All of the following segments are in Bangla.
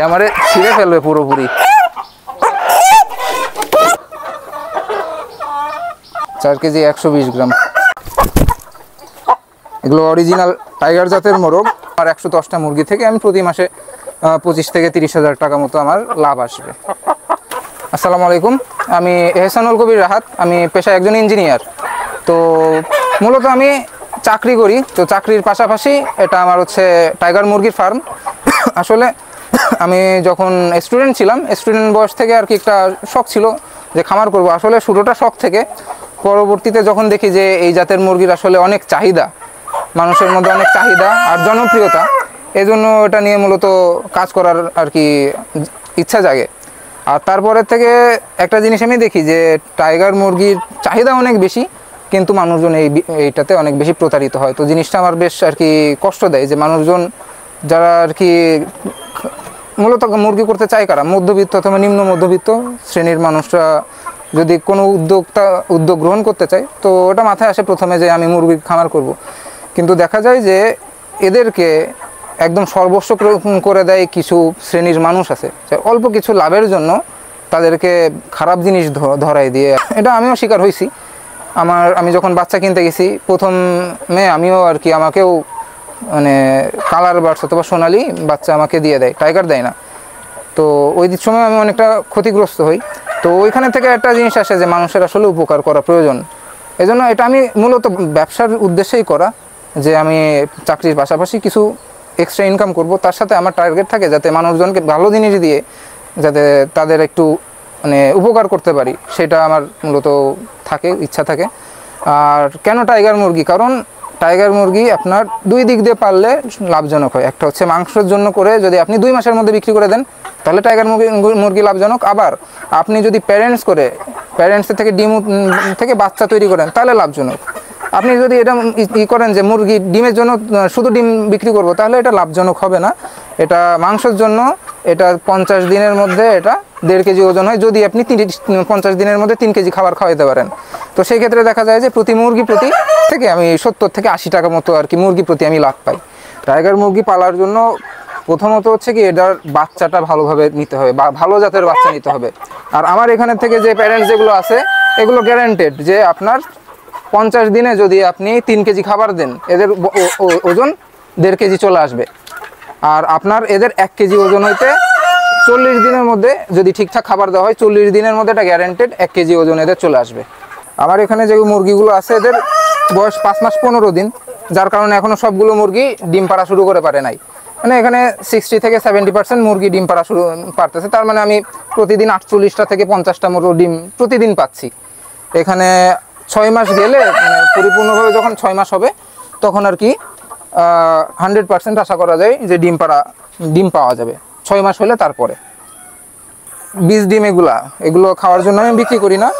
আমারে ছিঁড়ে ফেলবে পুরোপুরি। 4 কেজি 120 গ্রাম। এগুলো অরিজিনাল টাইগার জাতের মোরগ। আর 110টা মুরগি থেকে আমি প্রতি মাসে 25 থেকে 30,000 টাকা মতো আমার লাভ আসবে। আসসালামু আলাইকুম, আমি এহসানুল কবির রাহাত। আমি পেশায় একজন ইঞ্জিনিয়ার। তো মূলত আমি চাকরি করি। তো চাকরির পাশাপাশি এটা আমার হচ্ছে টাইগার মুরগির ফার্ম। আসলে আমি যখন স্টুডেন্ট ছিলাম, স্টুডেন্ট বয়স থেকে আর কি একটা শখ ছিল যে খামার করব। আসলে শুরুটা শখ থেকে, পরবর্তীতে যখন দেখি যে এই জাতের মুরগির আসলে অনেক চাহিদা, মানুষের মধ্যে অনেক চাহিদা আর জনপ্রিয়তা, এই জন্য এটা নিয়ে মূলত কাজ করার আর কি ইচ্ছা জাগে। আর তারপরের থেকে একটা জিনিস আমি দেখি যে টাইগার মুরগির চাহিদা অনেক বেশি, কিন্তু মানুষজন এইটাতে অনেক বেশি প্রতারিত হয়। তো জিনিসটা আমার বেশ আর কি কষ্ট দেয় যে মানুষজন যারা আর কি মূলত মুরগি করতে চায়, কারা মধ্যবিত্ত অথবা নিম্ন মধ্যবিত্ত শ্রেণীর মানুষরা যদি কোনো উদ্যোগ গ্রহণ করতে চায়, তো ওটা মাথায় আসে প্রথমে যে আমি মুরগির খামার করব। কিন্তু দেখা যায় যে এদেরকে একদম সর্বস্ব করে দেয় কিছু শ্রেণীর মানুষ আছে, অল্প কিছু লাভের জন্য তাদেরকে খারাপ জিনিস ধরাই দিয়ে। এটা আমিও শিকার হয়েছি। আমি যখন বাচ্চা কিনতে গেছি, প্রথমে আমিও আর কি, আমাকেও মানে কালার বার্ডস অথবা সোনালি বাচ্চা আমাকে দিয়ে দেয়, টাইগার দেয় না। তো ওই সময় আমি অনেকটা ক্ষতিগ্রস্ত হই। তো ওইখানে থেকে একটা জিনিস আসে যে মানুষের আসলে উপকার করা প্রয়োজন। এজন্য এটা আমি মূলত ব্যবসার উদ্দেশ্যেই করা, যে আমি চাকরির পাশাপাশি কিছু এক্সট্রা ইনকাম করব। তার সাথে আমার টার্গেট থাকে যাতে মানুষজনকে ভালো জিনিস দিয়ে যাতে তাদের একটু মানে উপকার করতে পারি, সেটা আমার মূলত থাকে, ইচ্ছা থাকে। আর কেন টাইগার মুরগি? কারণ টাইগার মুরগি আপনার দুই দিক দিয়ে পাললে লাভজনক হয়। একটা হচ্ছে মাংসের জন্য করে যদি আপনি 2 মাসের মধ্যে বিক্রি করে দেন, তাহলে টাইগার মুরগি লাভজনক। আবার আপনি যদি প্যারেন্টসের থেকে ডিম থেকে বাচ্চা তৈরি করেন, তাহলে লাভজনক। আপনি যদি এটা করেন যে মুরগি ডিমের জন্য শুধু ডিম বিক্রি করব, তাহলে এটা লাভজনক হবে না। এটা মাংসের জন্য এটা 50 দিনের মধ্যে এটা 1.5 কেজি ওজন হয়, যদি আপনি 50 দিনের মধ্যে 3 কেজি খাবার খাওয়াতে পারেন। তো সেই ক্ষেত্রে দেখা যায় যে প্রতি মুরগি প্রতি থেকে আমি 70 থেকে 80 টাকা মতো আর কি মুরগি প্রতি আমি লাভ পাই। টাইগার মুরগি পালার জন্য প্রথমত হচ্ছে কি, এটার বাচ্চাটা ভালোভাবে নিতে হবে বা ভালো জাতের বাচ্চা নিতে হবে। আর আমার এখানে থেকে যে প্যারেন্টস যেগুলো আছে, এগুলো গ্যারান্টেড যে আপনার 50 দিনে যদি আপনি 3 কেজি খাবার দেন, এদের ওজন 1.5 কেজি চলে আসবে। আর আপনার এদের 1 কেজি ওজন হইতে 40 দিনের মধ্যে যদি ঠিকঠাক খাবার দেওয়া হয়, 40 দিনের মধ্যে এটা গ্যারান্টেড 1 কেজি ওজন এদের চলে আসবে। আমার এখানে যে মুরগিগুলো আছে, এদের বয়স 5 মাস 15 দিন, যার কারণে এখনও সবগুলো মুরগি ডিম পাড়া শুরু করে পারে নাই। মানে এখানে 60 থেকে 70% মুরগি ডিম পাড়া পারতেছে। তার মানে আমি প্রতিদিন 48টা থেকে 50টা মুরগি ডিম প্রতিদিন পাচ্ছি। এখানে 6 মাস গেলে মানে পরিপূর্ণভাবে যখন 6 মাস হবে, তখন আর কি 100% আশা করা যায় যে ডিম পাওয়া যাবে 6 মাস হলে। তারপরে বীজ ডিম এগুলো খাওয়ার জন্য আমি বিক্রি করি না।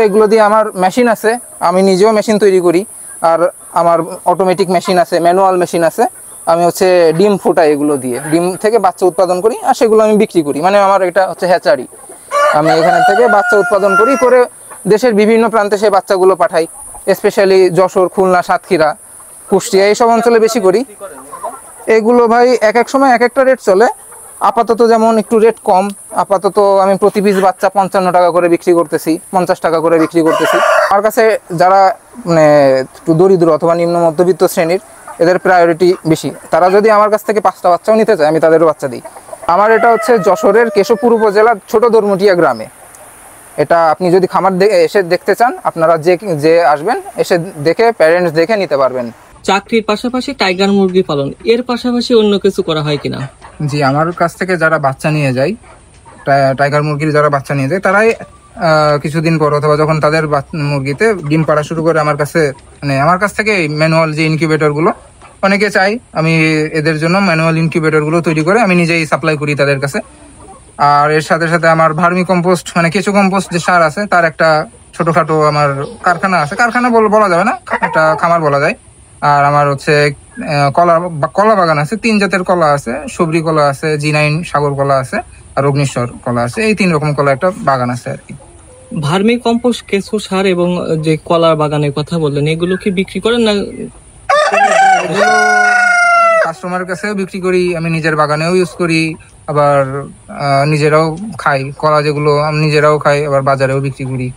এগুলো দিয়ে আমার মেশিন আছে, আমি নিজেও মেশিন তৈরি করি। আর আমার অটোমেটিক মেশিন আছে, ম্যানুয়াল মেশিন আছে। আমি হচ্ছে ডিম ফোটাই, এগুলো দিয়ে ডিম থেকে বাচ্চা উৎপাদন করি, আর সেগুলো আমি বিক্রি করি। মানে আমার এটা হচ্ছে হ্যাচারি। আমি এখানে থেকে বাচ্চা উৎপাদন করে দেশের বিভিন্ন প্রান্তে সেই বাচ্চাগুলো পাঠাই। স্পেশালি যশোর, খুলনা, সাতক্ষীরা, কুষ্টিয়া এইসব অঞ্চলে বেশি করি। এগুলো ভাই এক এক সময় এক একটা রেট চলে। আপাতত যেমন একটু রেট কম, আপাতত আমি প্রতি পিস বাচ্চা 55 টাকা করে বিক্রি করতেছি, 50 টাকা করে বিক্রি করতেছি। আমার কাছে যারা মানে একটু দরিদ্র অথবা নিম্ন মধ্যবিত্ত শ্রেণীর, এদের প্রায়োরিটি বেশি। তারা যদি আমার কাছ থেকে 5টা বাচ্চাও নিতে চায়, আমি তাদেরও বাচ্চা দিই। আমার এটা হচ্ছে যশোরের কেশবপুর উপজেলার ছোট দরমুটিয়া গ্রামে। এটা আপনি যদি খামার এসে দেখতে চান, আপনারা যে আসবেন, এসে দেখে প্যারেন্টস দেখে নিতে পারবেন। চাকরির পাশাপাশি টাইগার মুরগি পালন, এর পাশাপাশি অন্য কিছু করা হয় কিনা? জি, আমার কাছ থেকে যারা বাচ্চা নিয়ে যায়, টাইগার মুরগির যারা বাচ্চা নিয়ে যায়, তারাই কিছুদিন পর অথবা যখন তাদের মুরগিতে ডিম পাড়া শুরু করে, আমার কাছ থেকে ম্যানুয়াল যে ইনকিউবেটরগুলো অনেকে চাই, আমি এদের জন্য ম্যানুয়াল ইনকিউবেটরগুলো তৈরি করে আমি নিজেই সাপ্লাই করি তাদের কাছে। আর এর সাথে সাথে আমার ভার্মি কম্পোস্ট মানে কেঁচো কম্পোস্ট যে সার আছে, তার একটা ছোটখাটো আমার কারখানা আছে। কারখানা বলা যাবে না, একটা খামার বলা যায়। আর আমার হচ্ছে কলা বাগান আছে। 3 জাতের কলা আছে, সবরি কলা আছে, G9 সাগর কলা আছে, আর অগ্নিশ্বর কলা আছে। এই 3 রকম কলা একটা বাগান আছে আর কি। ভার্মি কম্পোস্ট, কেঁচো সার এবং যে কলার বাগানের কথা বললেন, এগুলো কি বিক্রি করেন না? কাস্টমারের কাছেও বিক্রি করি, আমি নিজের বাগানেও ইউজ করি, আবার নিজেরাও খাই, কলা যেগুলো আমি নিজেরাও খাই, আবার বাজারেও বিক্রি করি।